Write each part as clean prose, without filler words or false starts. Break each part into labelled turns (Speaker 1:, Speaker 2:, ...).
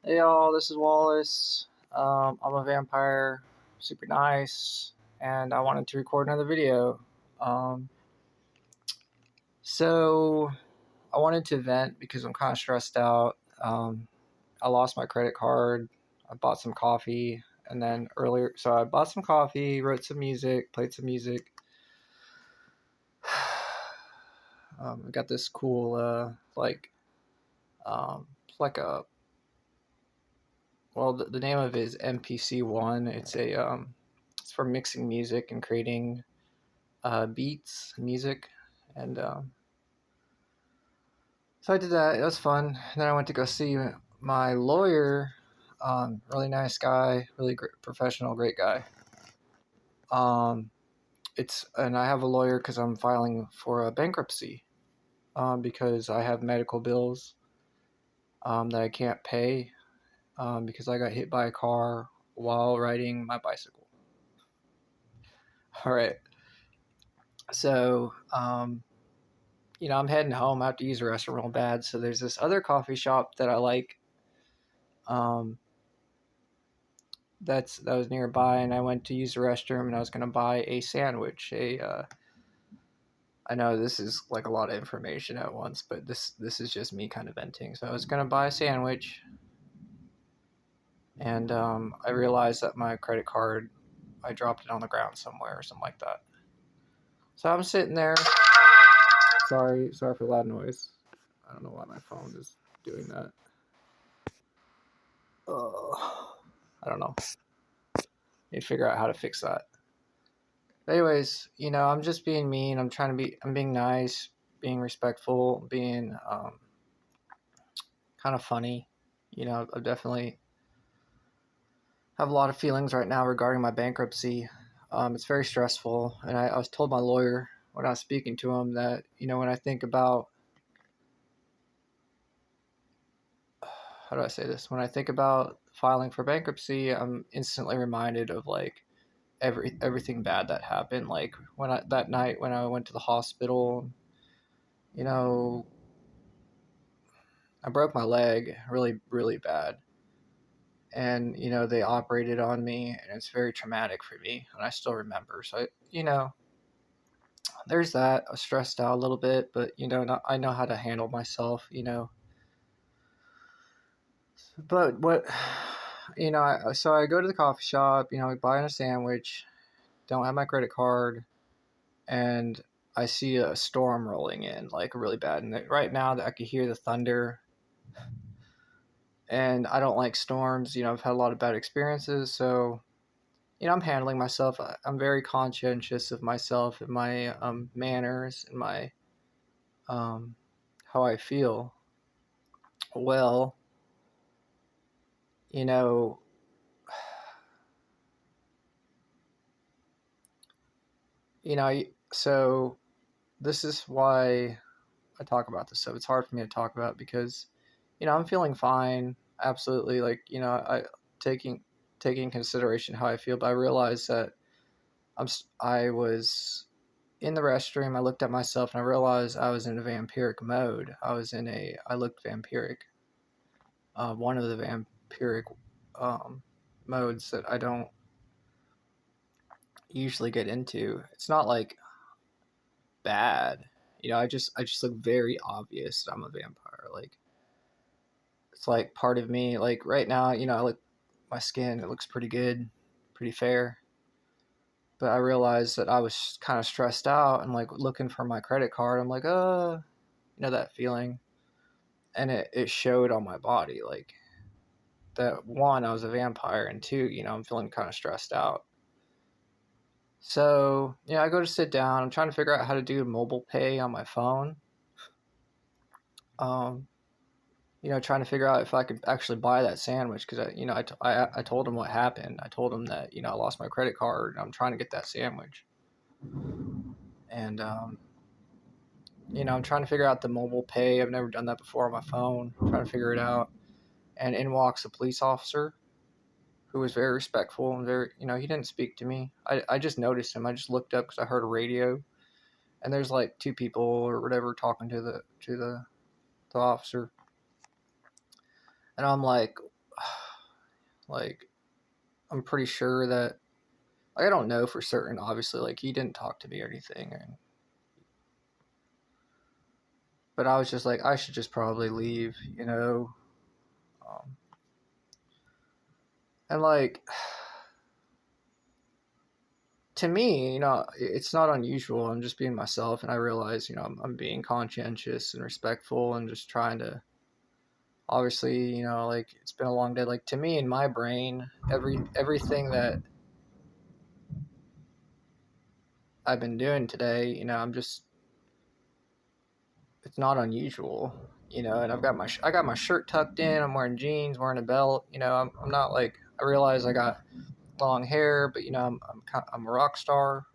Speaker 1: Hey y'all, this is Wallace. I'm a vampire, super nice, and I wanted to record another video. Um, so I wanted to vent because I'm kind of stressed out. I lost my credit card. I bought some coffee, and then earlier, so I bought some coffee, wrote some music, played some music. I got this cool, it's like a, well, the name of it is MPC-1. It's for mixing music and creating beats, music, and so I did that. It was fun. And then I went to go see my lawyer. Really nice guy, really great, professional, great guy. Um, and I have a lawyer because I'm filing for a bankruptcy. Because I have medical bills that I can't pay because I got hit by a car while riding my bicycle. All right, so I'm heading home. I have to use the restroom real bad. So there's this other coffee shop that I like. Um, that was nearby, and I went to use the restroom, and I was gonna buy a sandwich. I know this is like a lot of information at once, but this is just me kind of venting. So I was gonna buy a sandwich, and I realized that my credit card, I dropped it on the ground somewhere or something like that. So I'm sitting there. Sorry for the loud noise. I don't know why my phone is doing that. I don't know. Need to figure out how to fix that. But anyways, I'm just being mean. I'm being nice, being respectful, being kind of funny. I definitely have a lot of feelings right now regarding my bankruptcy. It's very stressful, and I was told my lawyer when I was speaking to him that when I think about, how do I say this? When I think about filing for bankruptcy, I'm instantly reminded of like everything bad that happened. Like that night when I went to the hospital, you know, I broke my leg really, really bad. And, they operated on me, and it's very traumatic for me, and I still remember. So, there's that. I was stressed out a little bit, but, I know how to. handle myself. But so I go to the coffee shop, buy a sandwich, don't have my credit card, and I see a storm rolling in, like really bad. And right now, I can hear the thunder, and I don't like storms. I've had a lot of bad experiences, so I'm handling myself. I'm very conscientious of myself and my manners and my how I feel. Well, you know, so this is why I talk about this. So it's hard for me to talk about because, I'm feeling fine. Absolutely, like I taking taking consideration how I feel, but I realized that I was in the restroom. I looked at myself and I realized I was in a vampiric mode. I looked vampiric. One of the vampiric modes that I don't usually get into. It's not like bad. I just look very obvious that I'm a vampire. Like it's like part of me. Like right now, I look my skin. It looks pretty good, pretty fair. But I realized that I was kind of stressed out and like looking for my credit card. I'm like, that feeling, and it showed on my body. Like that one, I was a vampire, and two, I'm feeling kind of stressed out. So, I go to sit down. I'm trying to figure out how to do mobile pay on my phone. Um, trying to figure out if I could actually buy that sandwich because I told him what happened. I told him that I lost my credit card and I'm trying to get that sandwich, and I'm trying to figure out the mobile pay. I've never done that before on my phone. I'm trying to figure it out, and in walks a police officer who was very respectful and very, he didn't speak to me. I just noticed him. I just looked up because I heard a radio, and there's like two people or whatever talking to the officer, and I'm like, Like, I'm pretty sure that, I don't know for certain, obviously, like, he didn't talk to me or anything, but I was just like, I should just probably leave, you know? Um, and, like, to me, you know, it's not unusual. I'm just being myself, and I realize, you know, I'm being conscientious and respectful and just trying to, obviously, you know, like, it's been a long day. Like, to me, in my brain, everything that I've been doing today, you know, it's not unusual, you know, and I got my shirt tucked in, I'm wearing jeans, wearing a belt, you know, I'm not like, I realize I got long hair, but, you know, I'm a rock star.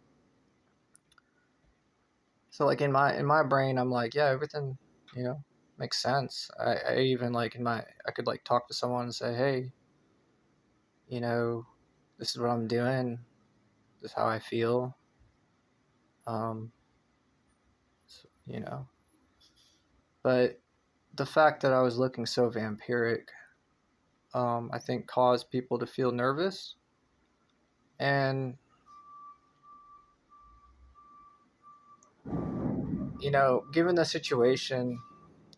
Speaker 1: So, like, in my brain, I'm like, yeah, everything, you know, makes sense. I even, like, I could, like, talk to someone and say, hey, you know, this is what I'm doing, this is how I feel. So, you know, but the fact that I was looking so vampiric, I think caused people to feel nervous. And, you know, given the situation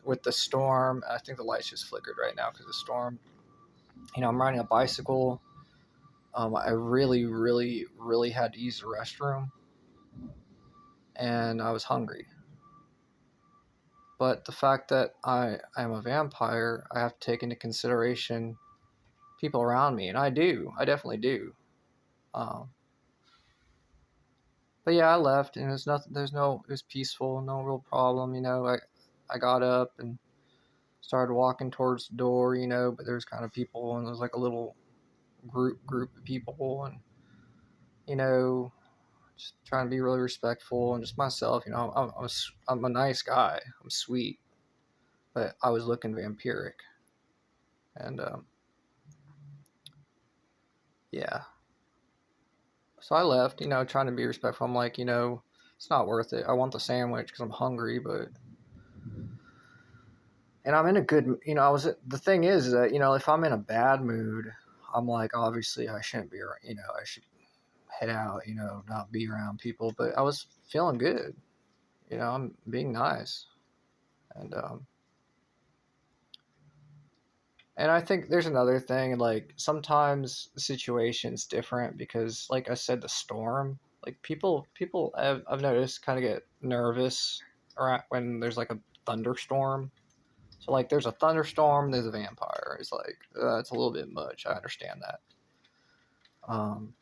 Speaker 1: with the storm, I think the lights just flickered right now because of the storm. You know, I'm riding a bicycle. I really, really, really had to use the restroom, and I was hungry. But the fact that I am a vampire, I have to take into consideration people around me, and I do. I definitely do. Um, but yeah, I left, and there's nothing. It was peaceful, no real problem. You know, I got up and started walking towards the door. You know, but there's kind of people, and there's like a little group of people, and, you know, just trying to be really respectful and just myself. You know, I'm a nice guy. I'm sweet, but I was looking vampiric, and yeah. So I left. You know, trying to be respectful. I'm like, you know, it's not worth it. I want the sandwich because I'm hungry, but, and I'm in a good. You know, the thing is that, you know, if I'm in a bad mood, I'm like, obviously I shouldn't be. You know, I should head out. You know, not be around people. But I was feeling good. You know, I'm being nice, and and I think there's another thing, like, sometimes the situation's different because, like I said, the storm, like, people I've noticed kind of get nervous around when there's like a thunderstorm. So, like, there's a thunderstorm, there's a vampire. It's like, it's a little bit much. I understand that. Um,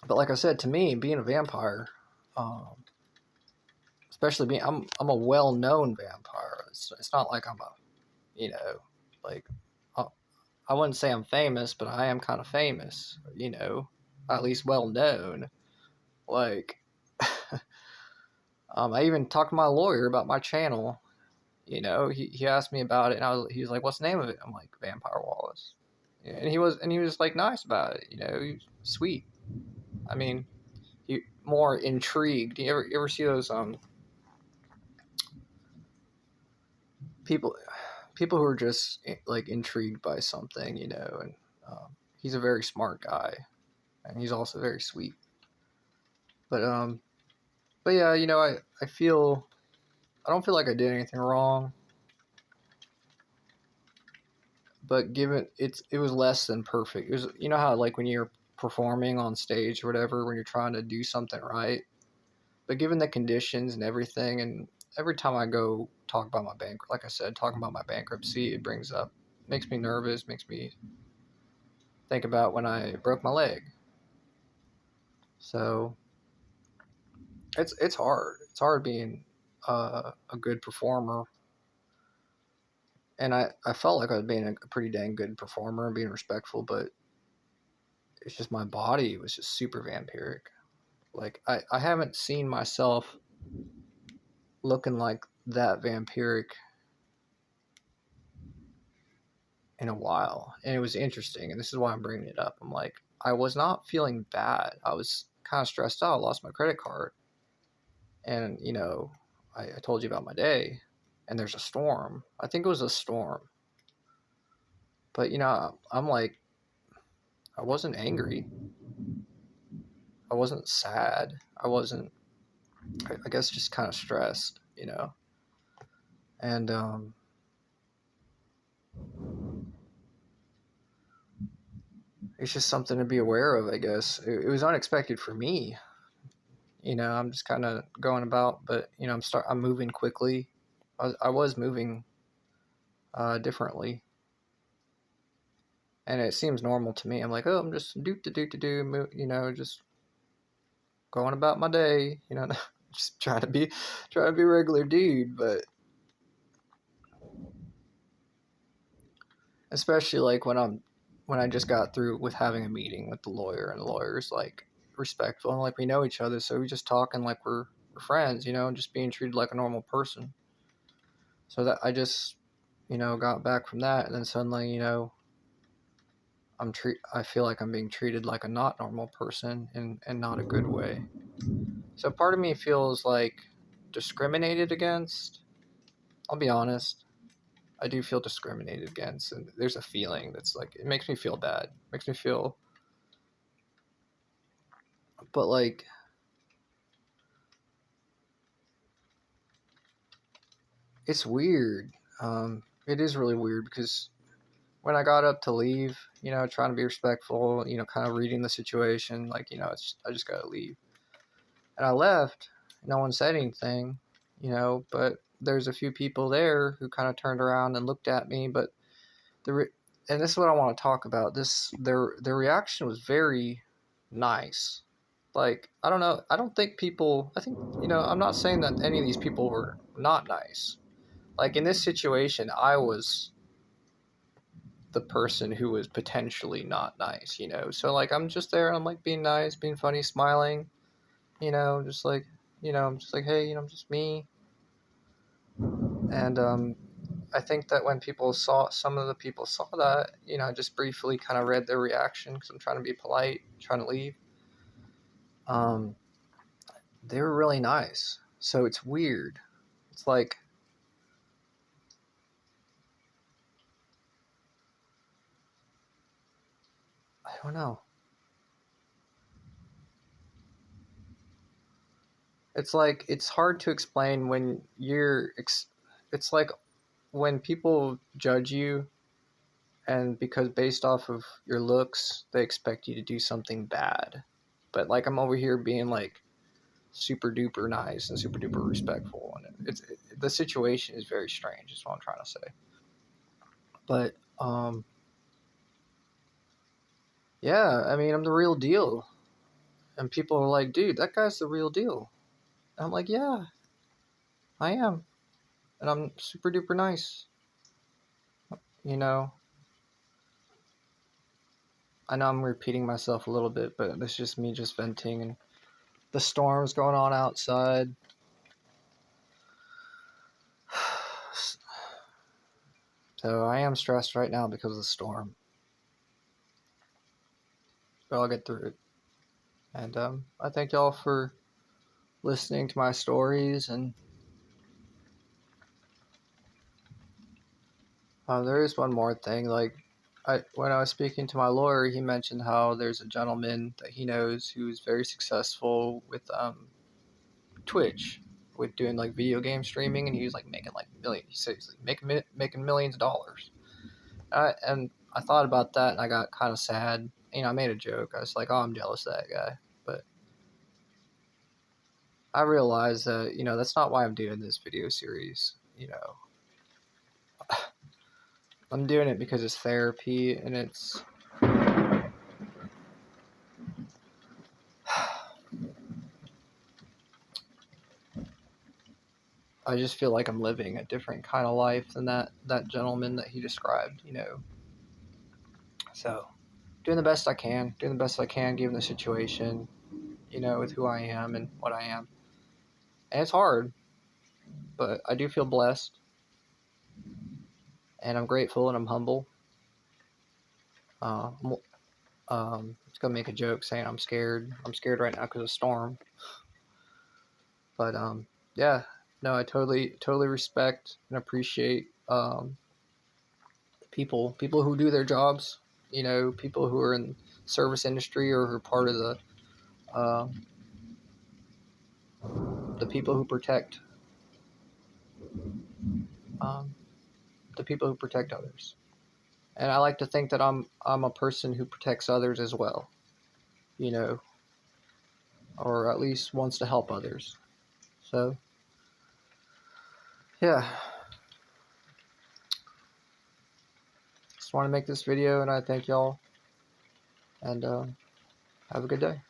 Speaker 1: but like I said, to me, being a vampire, um, especially being, I'm a well known vampire. It's not like I'm a, you know, like, uh, I wouldn't say I'm famous, but I am kind of famous, you know, at least well known. Like, I even talked to my lawyer about my channel. You know, he asked me about it, and he was like, "What's the name of it?" I'm like, Vampire Wallace. Yeah, and he was like nice about it. You know, he was sweet. I mean, he more intrigued. You ever see those people people who are just like intrigued by something, you know? And he's a very smart guy, and he's also very sweet. But But yeah, you know, I feel, I don't feel like I did anything wrong, but given it was less than perfect. It was, you know how, like, when you're performing on stage or whatever, when you're trying to do something right, but given the conditions and everything, and every time I go talk about my bank, like I said, talking about my bankruptcy, it brings up, makes me nervous, makes me think about when I broke my leg. So it's hard. It's hard being a good performer, and I felt like I was being a pretty dang good performer and being respectful, but it's just my body was just super vampiric. Like, I haven't seen myself looking like that vampiric in a while, and it was interesting. And this is why I'm bringing it up. I'm like, I was not feeling bad. I was kind of stressed out. I lost my credit card, and, you know, I told you about my day, and there's a storm. I think it was a storm, but, you know, I'm like, I wasn't angry. I wasn't sad. I wasn't, I guess, just kind of stressed, you know? And, it's just something to be aware of, I guess. It was unexpected for me. You know, I'm just kind of going about, but, you know, I'm moving quickly. I was moving differently, and it seems normal to me. I'm like, oh, I'm just do, you know, just going about my day, you know, just trying to be a regular dude. But especially like when I just got through with having a meeting with the lawyer, and the lawyer's like respectful, and like we know each other, so we just talking like we're friends, you know, and just being treated like a normal person. So that I just, you know, got back from that, and then suddenly, you know, I feel like I'm being treated like a not normal person, and not a good way. So part of me feels like discriminated against. I'll be honest. I do feel discriminated against, and there's a feeling that's like it makes me feel bad. Makes me feel, but like it's weird. It is really weird because when I got up to leave, you know, trying to be respectful, you know, kind of reading the situation, like, you know, I just gotta leave. And I left. No one said anything, you know, but there's a few people there who kind of turned around and looked at me. But and this is what I want to talk about. Their reaction was very nice. Like, I don't know. I don't think people. I think, you know, I'm not saying that any of these people were not nice. Like in this situation, I was the person who was potentially not nice, you know. So like I'm just there and I'm like being nice, being funny, smiling, you know, just like, you know, I'm just like, hey, you know, I'm just me. And I think that when some of the people saw that, you know, I just briefly kind of read their reaction because I'm trying to be polite, trying to leave. Um, they were really nice. So it's weird. It's like, I don't know. It's like it's hard to explain when it's like when people judge you, and because based off of your looks, they expect you to do something bad. But like I'm over here being like super duper nice and super duper respectful, and the situation is very strange. Is what I'm trying to say. But yeah, I mean, I'm the real deal, and people are like, dude, that guy's the real deal. And I'm like, yeah, I am, and I'm super duper nice. You know, I know I'm repeating myself a little bit, but it's just me just venting, and the storm's going on outside. So I am stressed right now because of the storm, but I'll get through it. And I thank y'all for listening to my stories. And there is one more thing. Like, when I was speaking to my lawyer, he mentioned how there's a gentleman that he knows who's very successful with Twitch, with doing like video game streaming, and he was like making like millions. He said he's like making millions of dollars. And I thought about that, and I got kind of sad. You know, I made a joke. I was like, "Oh, I'm jealous of that guy," but I realized that, you know, that's not why I'm doing this video series. You know, I'm doing it because it's therapy, and it's I just feel like I'm living a different kind of life than that gentleman that he described, you know. So, doing the best I can, doing the best I can given the situation, you know, with who I am and what I am. And it's hard, but I do feel blessed, and I'm grateful, and I'm humble. Uh, I'm, it's gonna make a joke saying I'm scared. I'm scared right now because of storm. But yeah, no, I totally respect and appreciate people who do their jobs. You know, people who are in service industry or who are part of uh, the people who protect um, the people who protect others. And I like to think that I'm a person who protects others as well, you know, or at least wants to help others. So yeah, just want to make this video, and I thank y'all, and have a good day.